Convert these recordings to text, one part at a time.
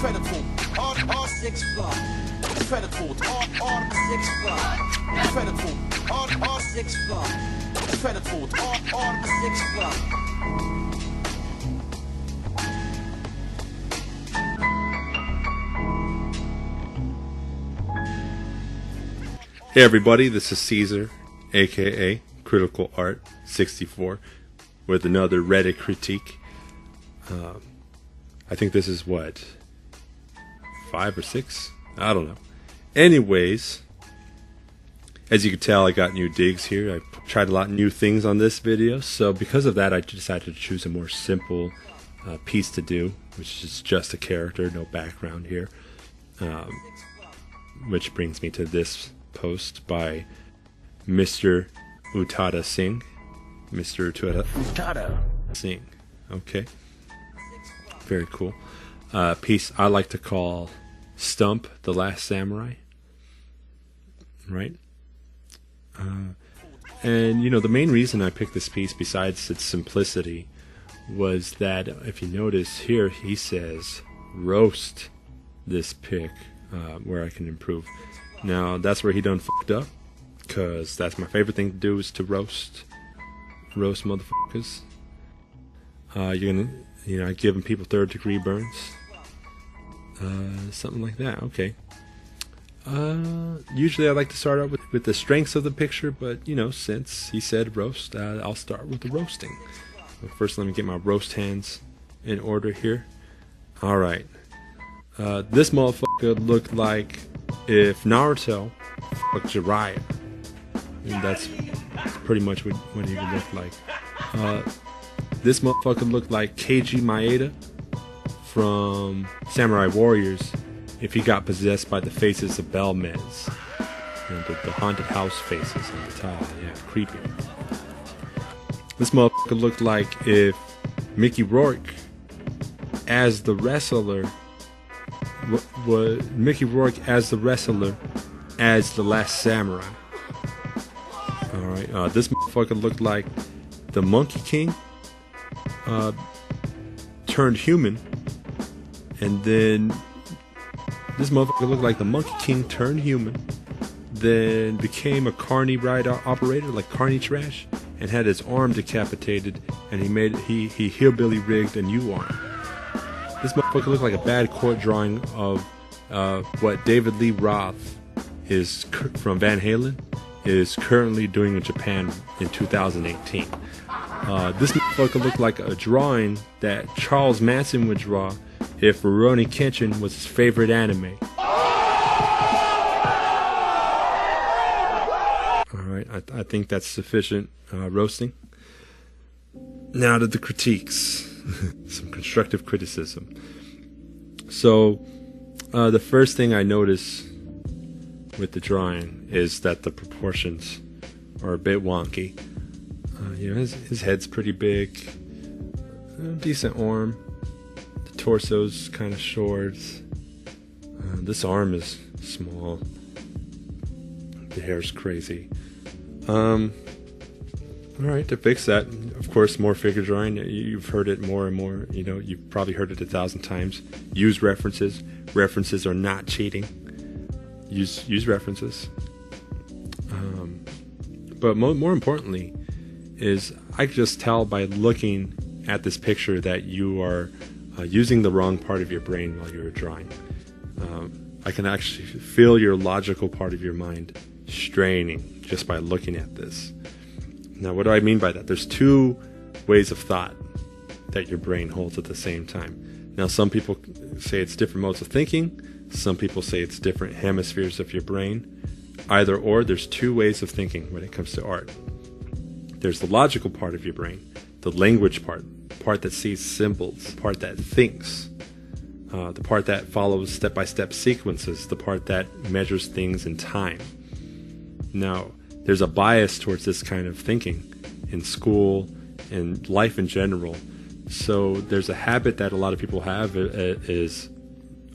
Incredible, R6 fly. Incredible, R6 fly. Incredible, R6 fly. Incredible, R6 fly. Hey everybody, this is Caesar, a.k.a. Critical Art 64, with another Reddit critique. I think this is what, 5 or 6? I don't know. Anyways, as you can tell, I got new digs here. I tried a lot of new things on this video, so because of that, I decided to choose a more simple piece to do, which is just a character, no background here. Which brings me to this post by MrUtadaSing. MrUtadaSing. Okay. Very cool. Piece I like to call Stump the Last Samurai. Right? And you know, the main reason I picked this piece, besides its simplicity, was that if you notice here, he says roast this pic, where I can improve. Now that's where he done fucked up, cause that's my favorite thing to do, is to roast motherfuckers. You're gonna, you know, giving people 3rd-degree burns, something like that. Okay. Usually I like to start out with the strengths of the picture, but you know, since he said roast, I'll start with the roasting. But first, let me get my roast hands in order here. All right. This motherfucker looked like if Naruto fucked Jiraiya. And that's pretty much what he would look like. This motherfucker looked like Keiji Maeda from Samurai Warriors if he got possessed by the faces of Belmez. You know, the haunted house faces on the top. Yeah, creepy. This motherfucker looked like if Mickey Rourke as the wrestler as the Last Samurai. Alright, this motherfucker looked like the Monkey King turned human, and then this motherfucker looked like the Monkey King turned human, then became a carny ride operator like Carney Trash, and had his arm decapitated, and he hillbilly rigged a new arm. This motherfucker looked like a bad court drawing of what David Lee Roth is from Van Halen is currently doing in Japan in 2018. This motherfucker looked like a drawing that Charles Manson would draw if Rurouni Kenshin was his favorite anime. Alright, I think that's sufficient roasting. Now to the critiques. Some constructive criticism. So, the first thing I notice with the drawing is that the proportions are a bit wonky. You know, his head's pretty big, decent arm. The torso's kind of short. This arm is small. The hair's crazy. Alright, to fix that, of course, more figure drawing. You've heard it more and more. You know, you've probably heard it 1,000 times. Use references. References are not cheating. Use references. But more importantly is I can just tell by looking at this picture that you are using the wrong part of your brain while you're drawing. I can actually feel your logical part of your mind straining just by looking at this. Now, what do I mean by that? There's 2 ways of thought that your brain holds at the same time. Now, some people say it's different modes of thinking. Some people say it's different hemispheres of your brain. Either or, there's 2 ways of thinking when it comes to art. There's the logical part of your brain, the language part that sees symbols, the part that thinks, the part that follows step-by-step sequences, the part that measures things in time. Now, there's a bias towards this kind of thinking in school and life in general. So there's a habit that a lot of people have is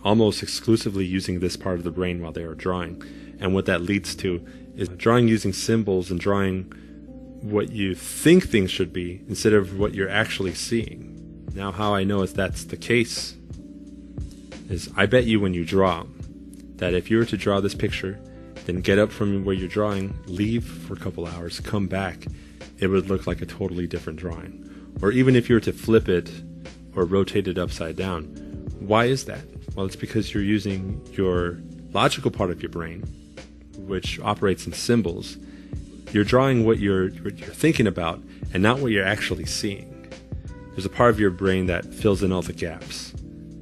almost exclusively using this part of the brain while they are drawing. And what that leads to is drawing using symbols and drawing what you think things should be instead of what you're actually seeing. Now, how I know if that's the case is I bet you when you draw that if you were to draw this picture, then get up from where you're drawing, leave for a couple hours, come back, it would look like a totally different drawing. Or even if you were to flip it or rotate it upside down. Why is that? Well, it's because you're using your logical part of your brain, which operates in symbols. You're drawing what you're thinking about and not what you're actually seeing. There's a part of your brain that fills in all the gaps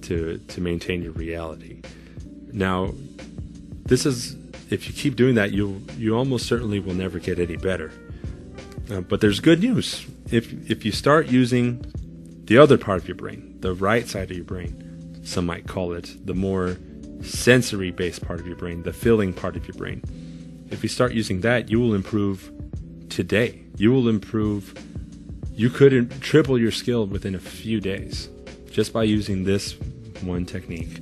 to maintain your reality. Now, this is, if you keep doing that, you almost certainly will never get any better. But there's good news. If you start using the other part of your brain, the right side of your brain, some might call it, the more sensory-based part of your brain, the feeling part of your brain. If you start using that, you will improve today. You could triple your skill within a few days just by using this one technique.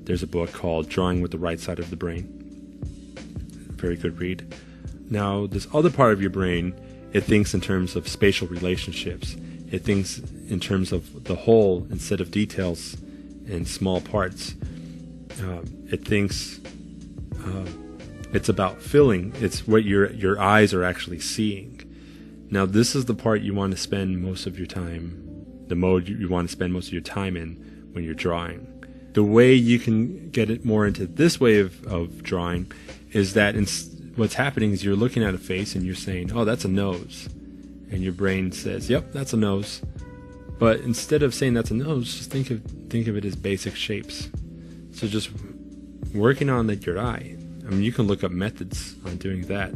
There's a book called Drawing with the Right Side of the Brain. Very good read. Now, this other part of your brain, it thinks in terms of spatial relationships. It thinks in terms of the whole instead of details and small parts. It thinks it's about feeling. It's what your eyes are actually seeing. Now, this is the part you want to spend most of your time, the mode you want to spend most of your time in when you're drawing. The way you can get it more into this way of drawing is that what's happening is you're looking at a face and you're saying, oh, that's a nose. And your brain says, yep, that's a nose. But instead of saying that's a nose, just think of it as basic shapes. So just working on your eye. I mean, you can look up methods on doing that.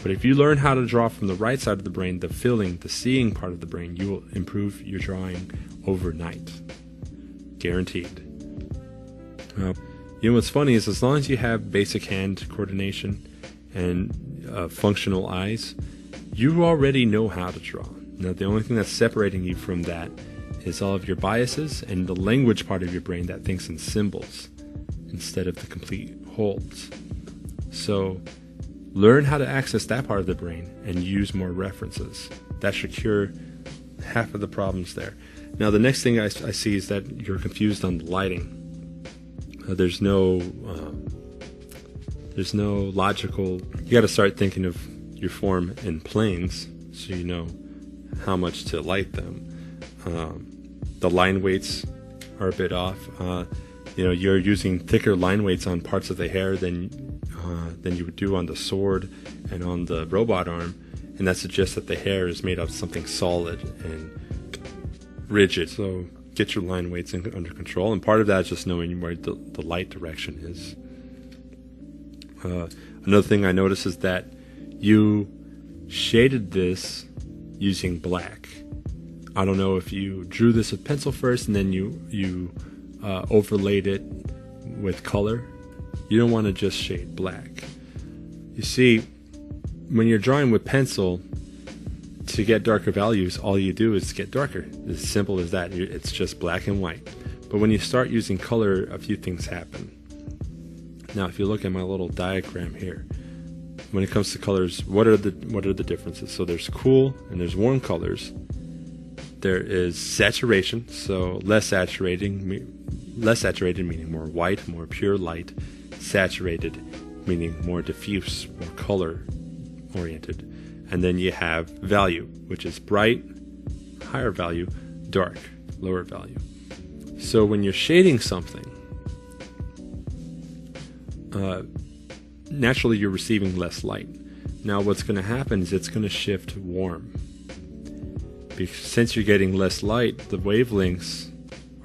But if you learn how to draw from the right side of the brain, the feeling, the seeing part of the brain, you will improve your drawing overnight. Guaranteed. You know what's funny is as long as you have basic hand coordination and functional eyes, you already know how to draw. Now, the only thing that's separating you from that is all of your biases and the language part of your brain that thinks in symbols instead of the complete wholes. So learn how to access that part of the brain and use more references. That should cure half of the problems there. Now, the next thing I see is that you're confused on the lighting. There's no logical. You got to start thinking of your form in planes so you know how much to light them. The line weights are a bit off. You're using thicker line weights on parts of the hair than you would do on the sword and on the robot arm, and that suggests that the hair is made of something solid and rigid. So get your line weights under control, and part of that is just knowing where the light direction is. Another thing I noticed is that you shaded this using black. I don't know if you drew this with pencil first and then you overlaid it with color. You don't want to just shade black. You see, when you're drawing with pencil, to get darker values, all you do is get darker. As simple as that. It's just black and white. But when you start using color, a few things happen. Now, if you look at my little diagram here, when it comes to colors, what are the differences? So there's cool and there's warm colors. There is saturation, so less saturated meaning more white, more pure light. Saturated meaning more diffuse, more color oriented. And then you have value, which is bright, higher value, dark, lower value. So when you're shading something, naturally you're receiving less light. Now what's going to happen is it's going to shift warm. Since you're getting less light, the wavelengths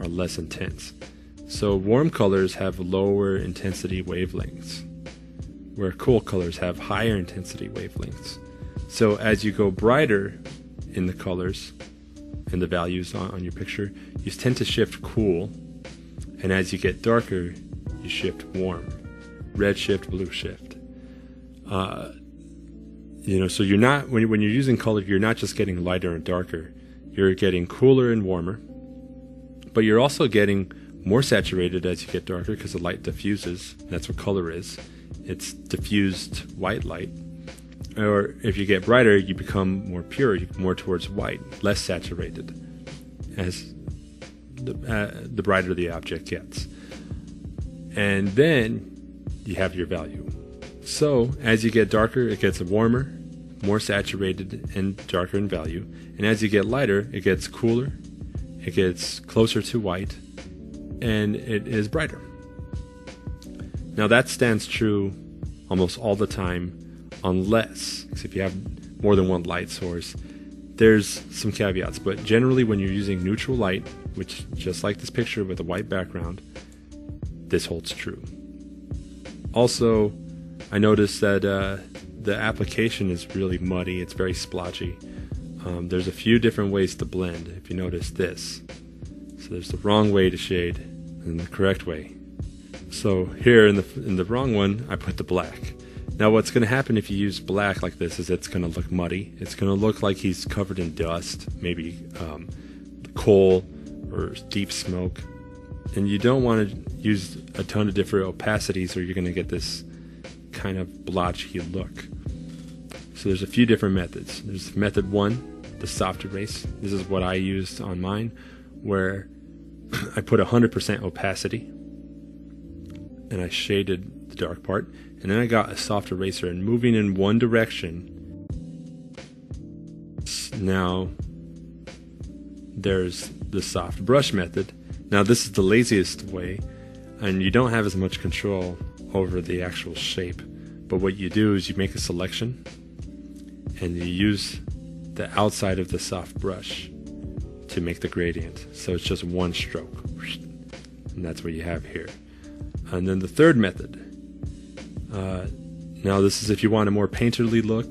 are less intense. So warm colors have lower intensity wavelengths, where cool colors have higher intensity wavelengths. So as you go brighter in the colors and the values on your picture, you tend to shift cool, and as you get darker, you shift warm. Red shift, blue shift. So you're not, when you're using color, you're not just getting lighter and darker. You're getting cooler and warmer, but you're also getting more saturated as you get darker because the light diffuses. That's what color is. It's diffused white light. Or if you get brighter, you become more pure, more towards white, less saturated. As the brighter the object gets. And then you have your value. So as you get darker, it gets warmer, more saturated, and darker in value. And as you get lighter, it gets cooler, it gets closer to white, and it is brighter. Now that stands true almost all the time, unless, because if you have more than one light source, there's some caveats. But generally when you're using neutral light, which just like this picture with a white background, this holds true. Also, I noticed that the application is really muddy, it's very splotchy. There's a few different ways to blend, if you notice this. So there's the wrong way to shade and the correct way. So here in the wrong one, I put the black. Now what's going to happen if you use black like this is it's going to look muddy. It's going to look like he's covered in dust, maybe coal or deep smoke. And you don't want to use a ton of different opacities or you're going to get this kind of blotchy look. So there's a few different methods. There's method 1, the soft erase. This is what I used on mine, where I put 100% opacity and I shaded the dark part, and then I got a soft eraser and moving in one direction. Now there's the soft brush method. Now this is the laziest way, and you don't have as much control over the actual shape, but what you do is you make a selection and you use the outside of the soft brush to make the gradient, so it's just one stroke, and that's what you have here. And then the third method, now this is if you want a more painterly look.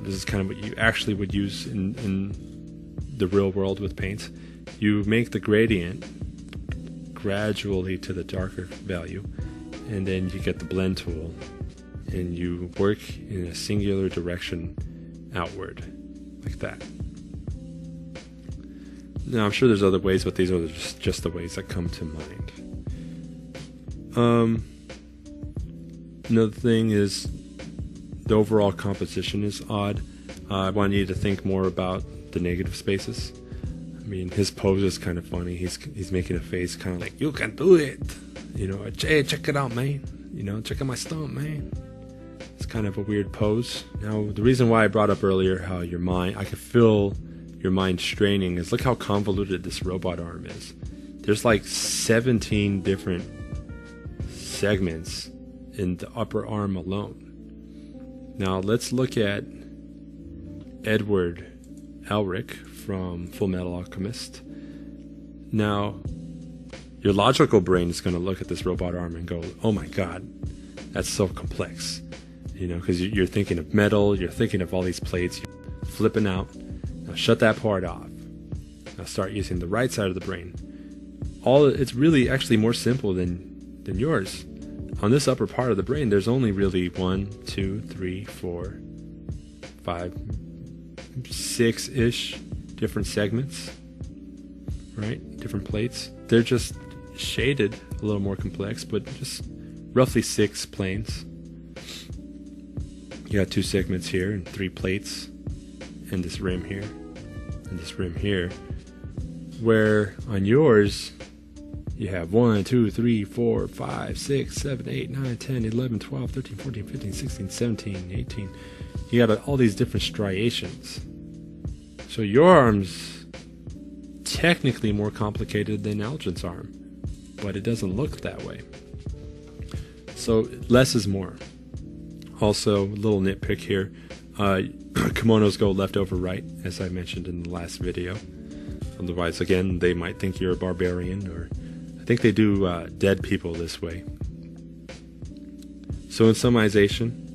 This is kind of what you actually would use in the real world with paints. You make the gradient gradually to the darker value, and then you get the blend tool and you work in a singular direction outward like that. Now I'm sure there's other ways, but these are just the ways that come to mind. Another thing is the overall composition is odd. I want you to think more about the negative spaces. I mean, his pose is kind of funny. He's making a face kind of like, you can do it. You know, hey, check it out, man. You know, check out my stomach, man. It's kind of a weird pose. Now, the reason why I brought up earlier how your mind, I could feel your mind straining, is look how convoluted this robot arm is. There's like 17 different segments in the upper arm alone. Now, let's look at Edward Elric from Full Metal Alchemist. Now, your logical brain is going to look at this robot arm and go, oh my god, that's so complex. You know, because you're thinking of metal, you're thinking of all these plates, you're flipping out. Now shut that part off. Now start using the right side of the brain. It's really actually more simple than yours. On this upper part of the brain, there's only really 1, 2, 3, 4, 5, 6-ish different segments, right? Different plates. They're just shaded a little more complex, but just roughly 6 planes. You got 2 segments here and 3 plates, and this rim here, and this rim here. Where on yours, you have 1, 2, 3, 4, 5, 6, 7, 8, 9, 10, 11, 12, 13, 14, 15, 16, 17, 18. You got all these different striations. So your arm's technically more complicated than Elgin's arm, but it doesn't look that way. So less is more. Also, a little nitpick here. Kimonos go left over right, as I mentioned in the last video. Otherwise, again, they might think you're a barbarian, or I think they do dead people this way. So in summation,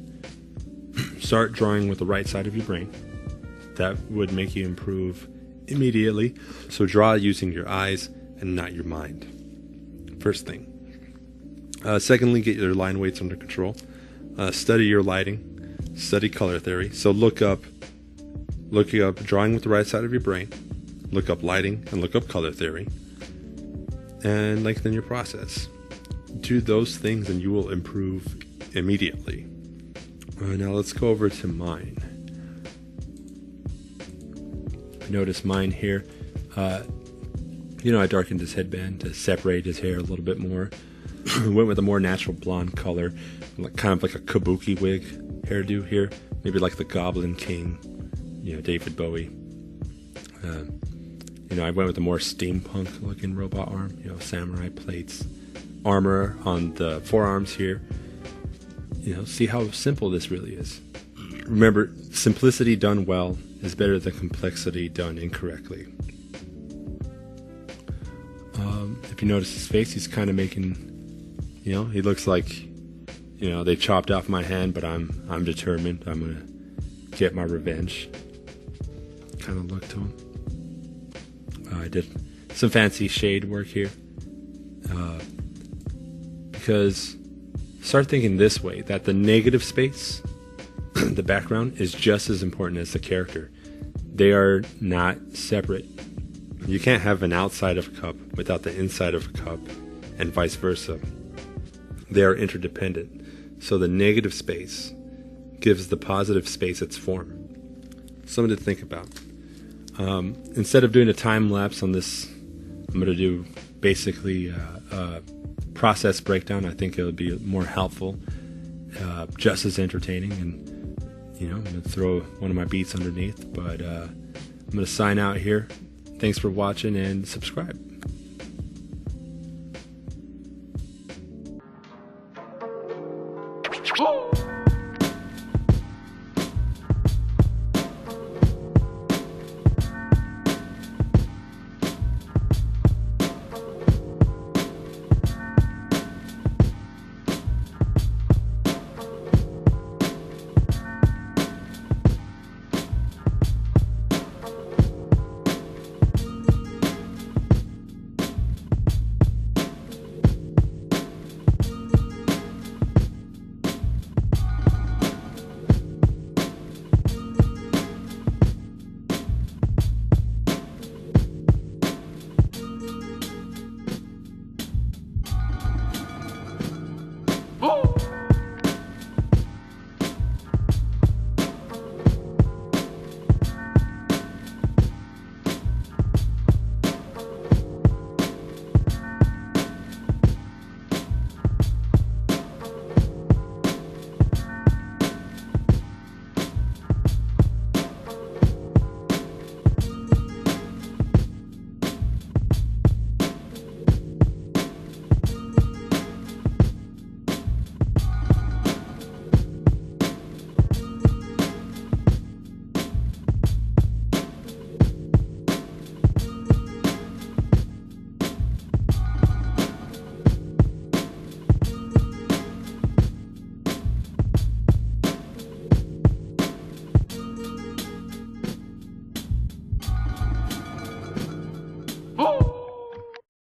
start drawing with the right side of your brain. That would make you improve immediately. So draw using your eyes and not your mind. First thing. Secondly, get your line weights under control. Study your lighting. Study color theory. So look up drawing with the right side of your brain. Look up lighting and look up color theory. And lengthen your process. Do those things and you will improve immediately. Now let's go over to mine. Notice mine here. I darkened his headband to separate his hair a little bit more. Went with a more natural blonde color, kind of like a kabuki wig hairdo here, maybe like the Goblin King, David Bowie. I went with a more steampunk looking robot arm, samurai plates, armor on the forearms here. See how simple this really is. Remember, simplicity done well is better than complexity done incorrectly. If you notice his face, he's kind of making, he looks like, they chopped off my hand, but I'm determined. I'm gonna get my revenge. Kind of look to him. I did some fancy shade work here, because start thinking this way, that the negative space, the background, is just as important as the character. They are not separate. You can't have an outside of a cup without the inside of a cup, and vice versa. They are interdependent. So the negative space gives the positive space its form. Something to think about. Instead of doing a time lapse on this, I'm going to do basically a process breakdown. I think it would be more helpful, just as entertaining, and I'm going to throw one of my beats underneath. But I'm going to sign out here. Thanks for watching and subscribe.